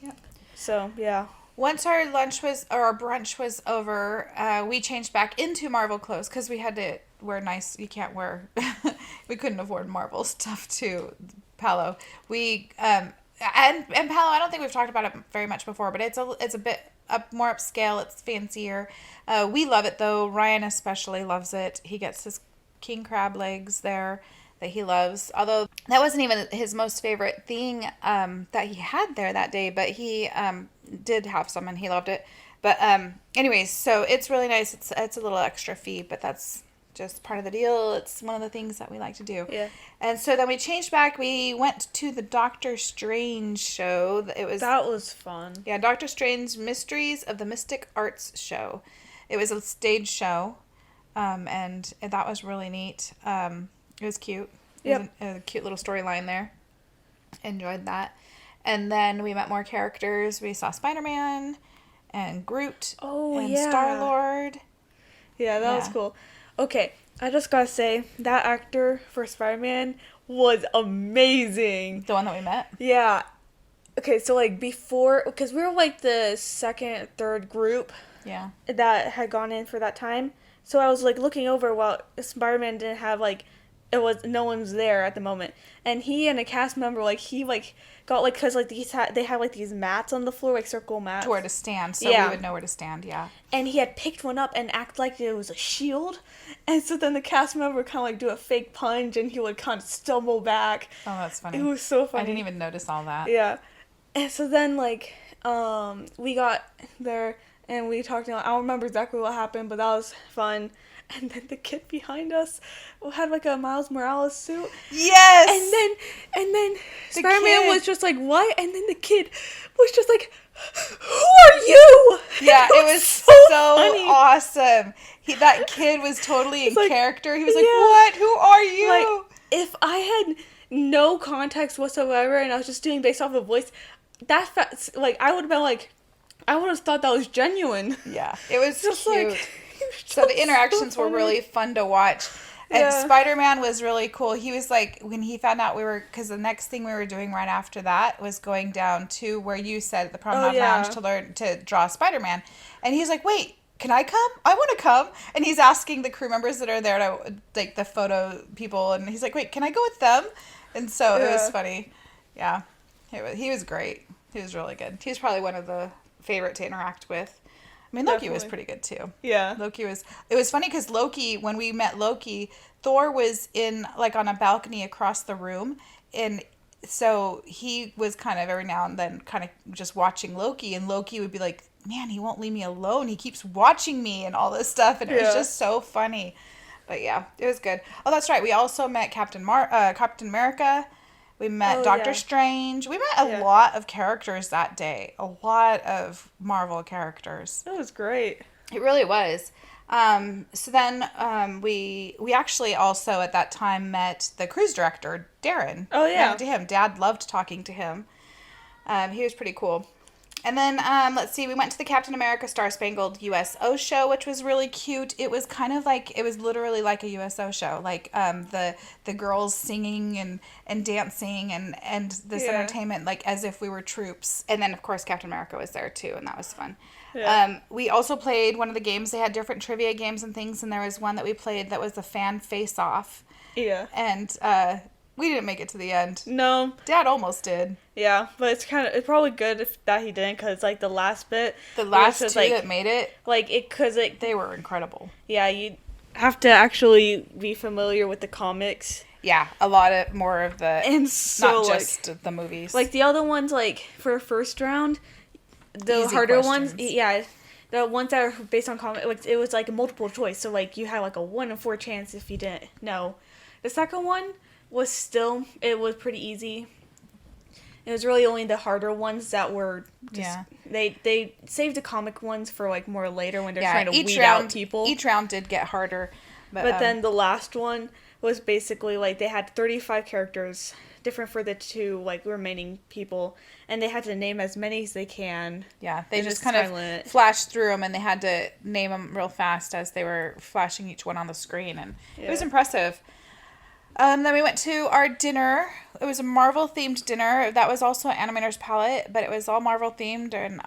Yeah. So yeah. Once our brunch was over, we changed back into Marvel clothes because we had to wear nice. You can't wear. We couldn't afford Marvel stuff to Palo. We and Palo. I don't think we've talked about it very much before, but it's a bit more upscale. It's fancier. We love it though. Ryan especially loves it. He gets his king crab legs there that he loves. Although that wasn't even his most favorite thing that he had there that day, but he did have some and he loved it. But anyways, so it's really nice. It's a little extra fee, but that's just part of the deal. It's one of the things that we like to do. Yeah. And so then we changed back. We went to the Doctor Strange show. That was fun. Yeah, Doctor Strange Mysteries of the Mystic Arts show. It was a stage show, and that was really neat. It was cute. It was a cute little storyline there. Enjoyed that. And then we met more characters. We saw Spider-Man and Groot and Star-Lord. Yeah, that was cool. Okay, I just gotta say, that actor for Spider-Man was amazing. The one that we met? Yeah. Okay, so like before, because we were like the second, third group that had gone in for that time. So I was like looking over while Spider-Man didn't have like, no one's there at the moment, and he and a cast member got like, because like they had like these mats on the floor, like circle mats to where to stand, so we would know where to stand. And he had picked one up and act like it was a shield, and so then the cast member would kind of like do a fake punch and he would kind of stumble back. Oh, that's funny. It was so funny. I didn't even notice all that. Yeah. And so then like we got there and we talked. I don't remember exactly what happened, but that was fun. And then the kid behind us had like a Miles Morales suit. Yes! And then Spider-Man was just like, what? And then the kid was just like, who are you? Yeah, it was so awesome. That kid was totally in character. He was like, what? Who are you? Like, if I had no context whatsoever and I was just doing based off of voice, I would have been like, I would have thought that was genuine. Yeah, it was just cute. So the interactions were really fun to watch. And Spider-Man was really cool. He was like, when he found out because the next thing we were doing right after that was going down to where you said the Promenade Lounge to learn to draw Spider-Man. And he's like, wait, can I come? I want to come. And he's asking the crew members that are there to, like, the photo people. And he's like, wait, can I go with them? And so it was funny. Yeah. He was great. He was really good. He's probably one of the favorite to interact with. I mean, Loki was pretty good, too. Yeah. It was funny because Loki, when we met Loki, Thor was on a balcony across the room. And so he was kind of every now and then kind of just watching Loki. And Loki would be like, man, he won't leave me alone. He keeps watching me and all this stuff. And it was just so funny. But yeah, it was good. Oh, that's right. We also met Captain America. We met Doctor Strange. We met a lot of characters that day. A lot of Marvel characters. That was great. It really was. So then we actually also at that time met the cruise director, Darren. Oh, yeah. Met him. Dad loved talking to him. He was pretty cool. And then, let's see, we went to the Captain America Star Spangled USO show, which was really cute. It was kind of like, it was literally like a USO show. Like, the girls singing and dancing and this entertainment, like, as if we were troops. And then, of course, Captain America was there, too, and that was fun. Yeah. We also played one of the games. They had different trivia games and things, and there was one that we played that was the fan face-off. Yeah. And, we didn't make it to the end. No. Dad almost did. Yeah, but it's probably good that he didn't, because, like, the last bit. The last two like, that made it. Like, because they were incredible. Yeah, you have to actually be familiar with the comics. Yeah, a lot more of the. And so, not just the movies. Like, the other ones, like, for first round, the easy harder questions. ones, yeah. The ones that are based on comic, like, it was, like, a multiple choice. So, like, you had, like, a 1 in 4 chance if you didn't know. The second one it was pretty easy. It was really only the harder ones that were just, they saved the comic ones for, like, more later when they're trying to weed out people. Each round did get harder. But then the last one was basically, like, they had 35 characters, different for the 2, like, remaining people, and they had to name as many as they can. Yeah, they just kind of flashed through them, and they had to name them real fast as they were flashing each one on the screen, and it was impressive. Then we went to our dinner. It was a Marvel-themed dinner. That was also an Animator's Palette, but it was all Marvel-themed, and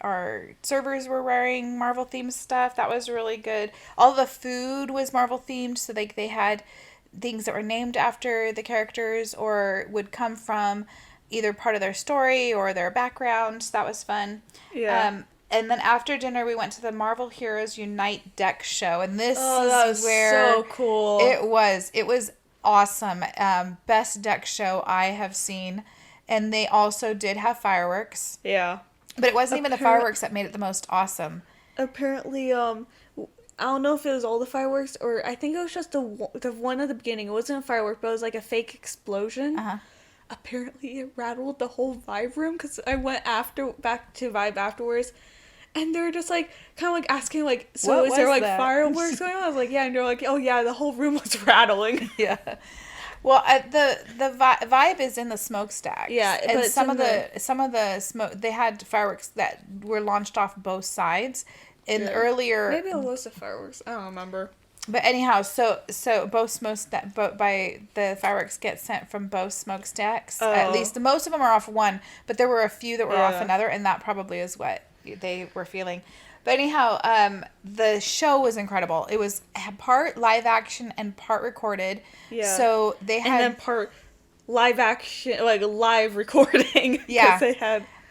our servers were wearing Marvel-themed stuff. That was really good. All the food was Marvel-themed, so they had things that were named after the characters or would come from either part of their story or their background. That was fun. Yeah. And then after dinner, we went to the Marvel Heroes Unite deck show. And this is where so cool. It was awesome. Best deck show I have seen. And they also did have fireworks. Yeah. But it wasn't even the fireworks that made it the most awesome. Apparently, I don't know if it was all the fireworks, or I think it was just the one at the beginning. It wasn't a firework, but it was like a fake explosion. Uh-huh. Apparently, it rattled the whole Vibe room, because I went back to Vibe afterwards. And they were just, like, kind of, like, asking, like, so is there, like, fireworks going on? I was like, yeah. And they're like, oh, yeah, the whole room was rattling. Yeah. Well, the Vibe is in the smokestack. Yeah. And but some of the smoke, they had fireworks that were launched off both sides. Earlier. Maybe it was the fireworks. I don't remember. But anyhow, so both the fireworks get sent from both smokestacks. Oh. At least most of them are off one, but there were a few that were off another, and that probably is what they were feeling. But anyhow, the show was incredible. It was part live action and part recorded. Yeah. So they had... And then part live action, like live recording. Yeah.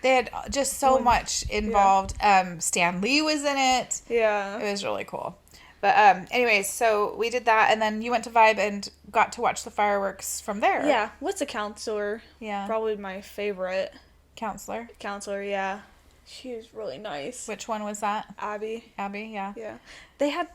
They had just so much involved. Yeah. Stan Lee was in it. Yeah. It was really cool. But anyways, so we did that, and then you went to Vibe and got to watch the fireworks from there. Yeah. What's the counselor? Yeah. Probably my favorite. Counselor, yeah. She was really nice. Which one was that? Abby, yeah. Yeah. They had,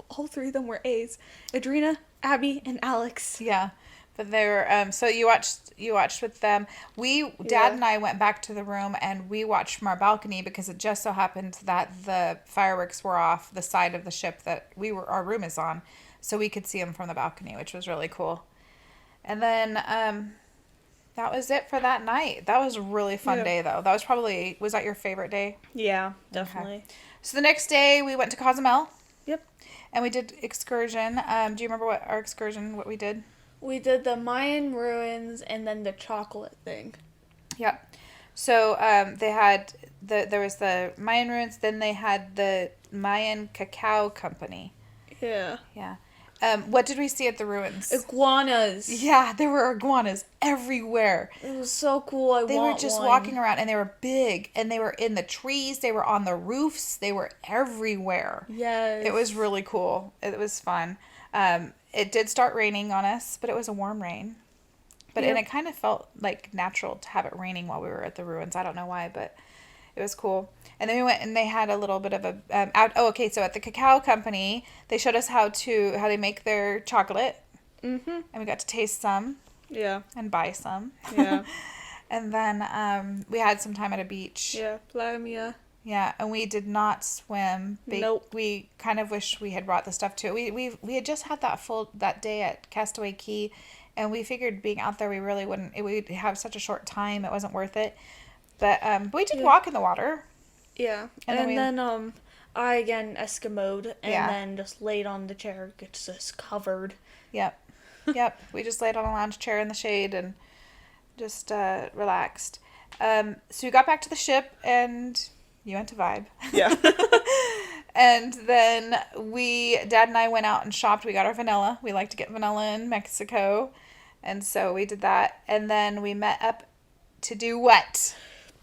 all 3 of them were A's. Adrena, Abby, and Alex. Yeah. But they were, so you watched with them. Dad and I went back to the room and we watched from our balcony because it just so happened that the fireworks were off the side of the ship that our room is on. So we could see them from the balcony, which was really cool. And then, that was it for that night. That was a really fun day, though. That was that your favorite day? Yeah, definitely. Okay. So the next day, we went to Cozumel. Yep. And we did excursion. Do you remember what we did? We did the Mayan ruins and then the chocolate thing. Yep. So they had, there was the Mayan ruins, then they had the Mayan Cacao Company. Yeah. Yeah. What did we see at the ruins? Iguanas. Yeah, there were iguanas everywhere. It was so cool. They were just walking around, and they were big, and they were in the trees. They were on the roofs. They were everywhere. Yes. It was really cool. It was fun. It did start raining on us, but it was a warm rain. And it kind of felt like natural to have it raining while we were at the ruins. I don't know why, but it was cool. And then we went and they had a little bit of a so at the Cacao Company, they showed us how they make their chocolate. Mm-hmm. And we got to taste some. Yeah. And buy some. Yeah. And then we had some time at a beach. Yeah, Playa Mia. Yeah, and we did not swim. Nope. We kind of wish we had brought the stuff too. We had just had that day at Castaway Key, and we figured being out there we really wouldn't. We'd have such a short time. It wasn't worth it. But we did walk in the water. Yeah. And then I again Eskimo'd and then just laid on the chair. It's just covered. Yep. We just laid on a lounge chair in the shade and just relaxed. So we got back to the ship and you went to Vibe. Yeah. And then Dad and I went out and shopped. We got our vanilla. We like to get vanilla in Mexico. And so we did that. And then we met up to do what?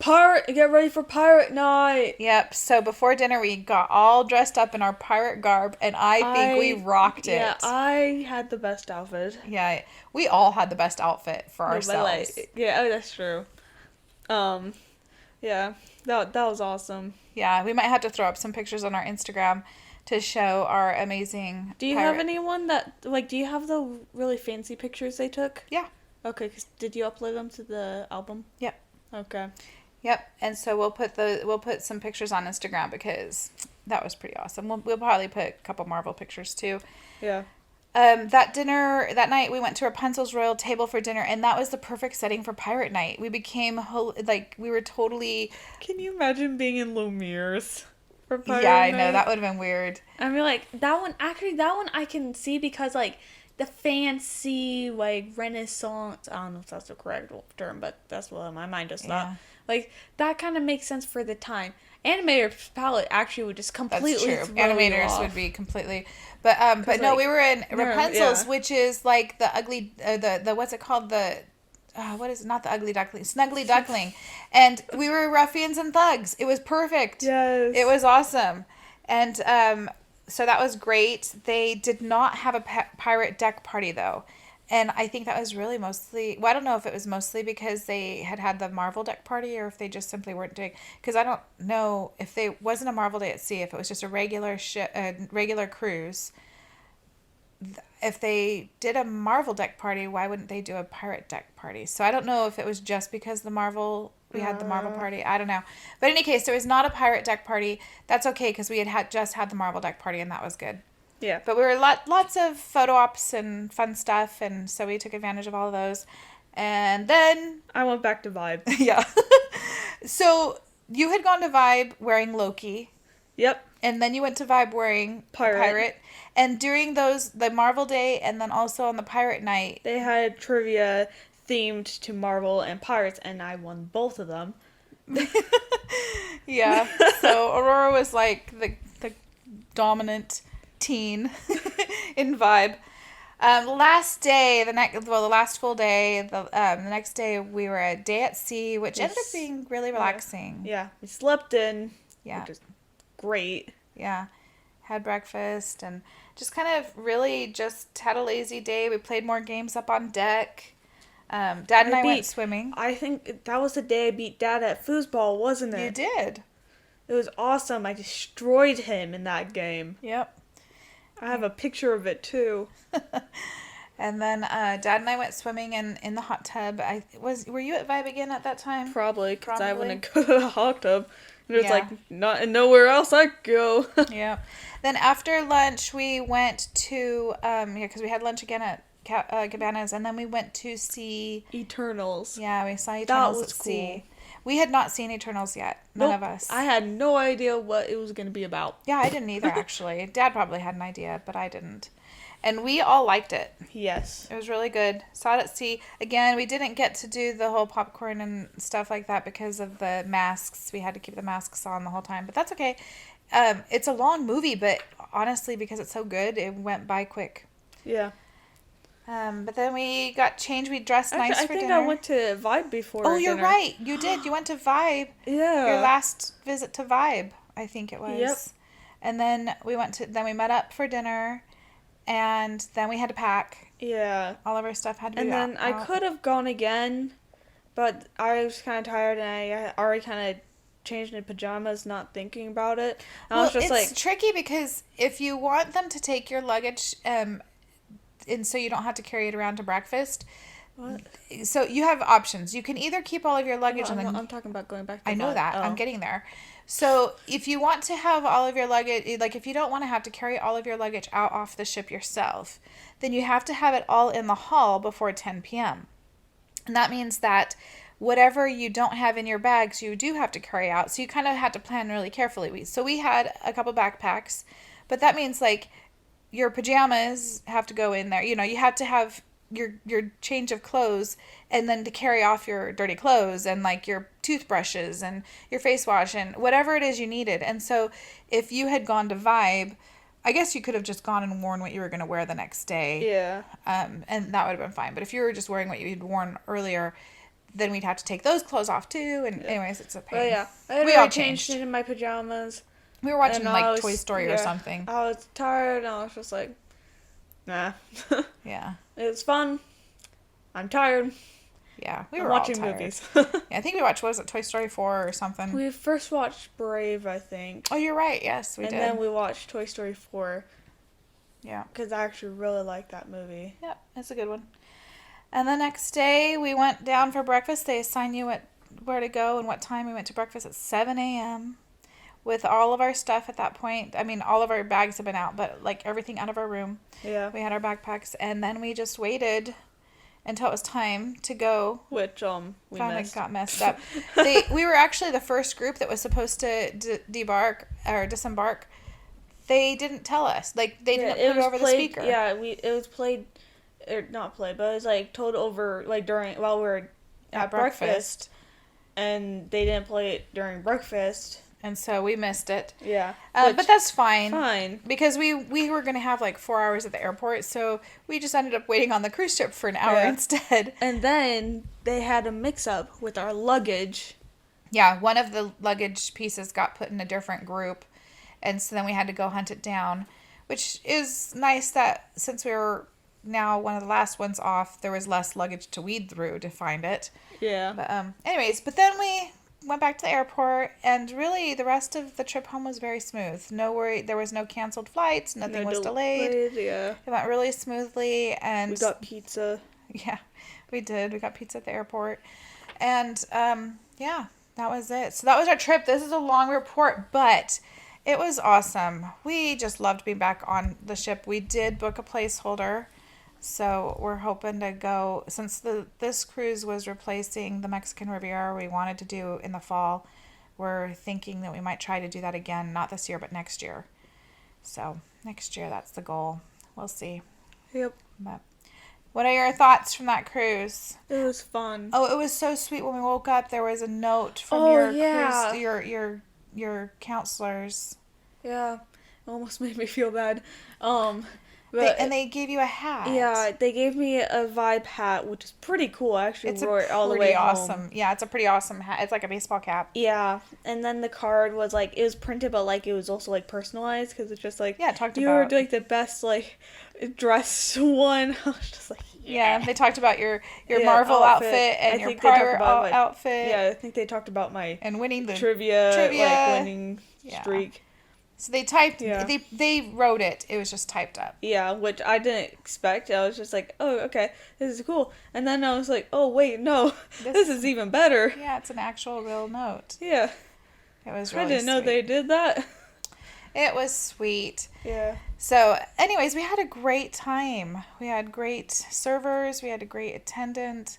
Get ready for pirate night. Yep. So before dinner, we got all dressed up in our pirate garb, and I think we rocked it. Yeah, I had the best outfit. Yeah, we all had the best outfit for ourselves. That's true. Yeah, that was awesome. Yeah, we might have to throw up some pictures on our Instagram to show our amazing. Do you have anyone that do you have the really fancy pictures they took? Yeah. Okay. Did you upload them to the album? Yep. Okay. Yep, and so we'll put some pictures on Instagram because that was pretty awesome. We'll probably put a couple Marvel pictures too. Yeah. That night we went to Rapunzel's royal table for dinner, and that was the perfect setting for pirate night. We became we were totally. Can you imagine being in Lumiere's for pirate night? night? I know that would have been weird. I mean, that one I can see because the fancy Renaissance. I don't know if that's the correct term, but that's what my mind just thought. That kind of makes sense for the time. Animator's palette actually would just completely. That's true. Animators would be completely, but no, we were in Rapunzel's, which is the ugly, the what's it called, what is it? Not the ugly duckling, Snuggly Duckling, and we were ruffians and thugs. It was perfect. Yes, it was awesome, and so that was great. They did not have a pirate deck party though. And I think that was really mostly... Well, I don't know if it was mostly because they had the Marvel deck party or if they just simply weren't doing... Because I don't know if they... wasn't a Marvel Day at Sea, if it was just a regular cruise. If they did a Marvel deck party, why wouldn't they do a pirate deck party? So I don't know if it was just because we had the Marvel party. I don't know. But in any case, there was not a pirate deck party. That's okay because we just had the Marvel deck party and that was good. Yeah. But we were lots of photo ops and fun stuff, and so we took advantage of all of those. And then... I went back to Vibe. Yeah. So you had gone to Vibe wearing Loki. Yep. And then you went to Vibe wearing Pirate. And during the Marvel Day and then also on the Pirate Night... They had trivia themed to Marvel and Pirates, and I won both of them. Yeah. So Aurora was the dominant... teen in Vibe. The last day, the last full day, the next day we were a day at sea, which ended up being really relaxing. Yeah, we slept in. Yeah, which is great. Yeah, had breakfast and just kind of really just had a lazy day. We played more games up on deck. Dad and I went swimming. I think that was the day I beat Dad at foosball, wasn't it? You did. It was awesome. I destroyed him in that game. Yep. I have a picture of it, too. And then Dad and I went swimming in the hot tub. Were you at Vibe again at that time? Probably, because I wouldn't go to the hot tub. And it was not nowhere else I could go. Yeah. Then after lunch, we went to, because we had lunch again at Cabanas, and then we went to see... Eternals. Yeah, we saw Eternals at sea. We had not seen Eternals yet. None of us. I had no idea what it was going to be about. Yeah, I didn't either, actually. Dad probably had an idea, but I didn't. And we all liked it. Yes. It was really good. Saw it at sea. Again, we didn't get to do the whole popcorn and stuff like that because of the masks. We had to keep the masks on the whole time, but that's okay. It's a long movie, but honestly, because it's so good, it went by quick. Yeah. But then we got changed. We dressed nice for dinner. I think I went to Vibe before Oh, you're right. You did. You went to Vibe. Yeah. Your last visit to Vibe, I think it was. Yep. And then we met up for dinner, and then we had to pack. Yeah. All of our stuff had to be out. And then I could have gone again, but I was kind of tired, and I already kind of changed into pajamas, not thinking about it. And I was just it's tricky because if you want them to take your luggage, and so you don't have to carry it around to breakfast. What? So you have options. You can either keep all of your luggage and then... I'm talking about going back to I know that. Oh. I'm getting there. So if you want to have all of your luggage, if you don't want to have to carry all of your luggage out off the ship yourself, then you have to have it all in the hall before 10 p.m. And that means that whatever you don't have in your bags, you do have to carry out. So you kind of had to plan really carefully. So we had a couple backpacks, but that means like your pajamas have to go in there. You know, you have to have your change of clothes, and then to carry off your dirty clothes, and like your toothbrushes and your face wash and whatever it is you needed. And so if you had gone to Vibe, I guess you could have just gone and worn what you were going to wear the next day. Yeah. And that would have been fine. But if you were just wearing what you'd worn earlier, then we'd have to take those clothes off too. And anyways, it's a pain. Oh yeah, I had already changed into my pajamas. We were watching like Toy Story or something. I was tired, and I was just like, nah. Yeah. It was fun. I'm tired. Yeah, we were watching movies. Yeah, I think we watched, what was it, Toy Story 4 or something? We first watched Brave, I think. Oh, you're right. Yes, we did. And then we watched Toy Story 4. Yeah. Because I actually really like that movie. Yep, it's a good one. And the next day, we went down for breakfast. They assign you where to go and what time. We went to breakfast at 7 a.m. with all of our stuff at that point. I mean, all of our bags have been out, but like everything out of our room. Yeah. We had our backpacks, and then we just waited until it was time to go. Which we missed. Got messed up. We were actually the first group that was supposed to disembark. They didn't tell us. Like they didn't put it over the speaker. Yeah, it was played, or not played, but it was like told over like while we were at breakfast, and they didn't play it during breakfast. And so we missed it. Yeah. But that's fine. Fine. Because we were going to have like 4 hours at the airport, so we just ended up waiting on the cruise ship for an hour instead. And then they had a mix-up with our luggage. Yeah, one of the luggage pieces got put in a different group, and so then we had to go hunt it down, which is nice that since we were now one of the last ones off, there was less luggage to weed through to find it. Yeah. But but then we went back to the airport, and really the rest of the trip home was very smooth. No worry, there was no canceled flights, nothing was delayed. Yeah. It went really smoothly, and we got pizza. Yeah, we did. We got pizza at the airport, and yeah, that was it. So that was our trip. This is a long report, but it was awesome. We just loved being back on the ship. We did book a placeholder. So we're hoping to go, since this cruise was replacing the Mexican Riviera we wanted to do in the fall, we're thinking that we might try to do that again, not this year, but next year. So next year, that's the goal. We'll see. Yep. But what are your thoughts from that cruise? It was fun. Oh, it was so sweet. When we woke up, there was a note from cruise, your counselors. Yeah. It almost made me feel bad. They gave you a hat. Yeah, they gave me a Vibe hat, which is pretty cool. I actually wore it all the way awesome. home. Yeah, it's a pretty awesome hat. It's like a baseball cap. Yeah, and then the card was like, it was printed, but like it was also like personalized, because it's just like, it talked you about were like the best like dressed one. I was just like, yeah. They talked about your Marvel outfit and your pirate outfit. Yeah, I think they talked about my and winning the trivia. Like winning streak. So they typed, they wrote it. It was just typed up. Yeah, which I didn't expect. I was just like, oh, okay, this is cool. And then I was like, oh, wait, no, this is even better. Yeah, it's an actual real note. Yeah. It was really I didn't know they did that. It was sweet. Yeah. So, anyways, we had a great time. We had great servers. We had a great attendant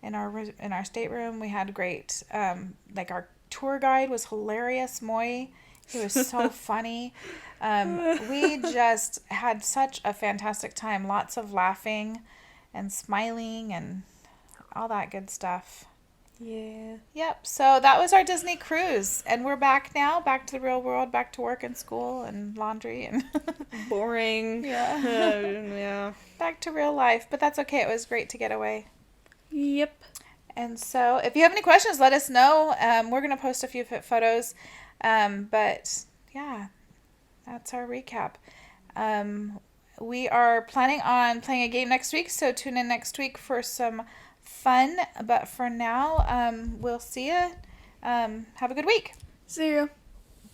in our stateroom. We had great, our tour guide was hilarious, Moy. He was so funny. We just had such a fantastic time. Lots of laughing and smiling and all that good stuff. Yeah. Yep. So that was our Disney cruise. And we're back now. Back to the real world. Back to work and school and laundry and... boring. Yeah. Yeah. Back to real life. But that's okay. It was great to get away. Yep. And so if you have any questions, let us know. We're going to post a few photos. But yeah, that's our recap. We are planning on playing a game next week, so tune in next week for some fun. But for now, we'll see you. Have a good week. See you.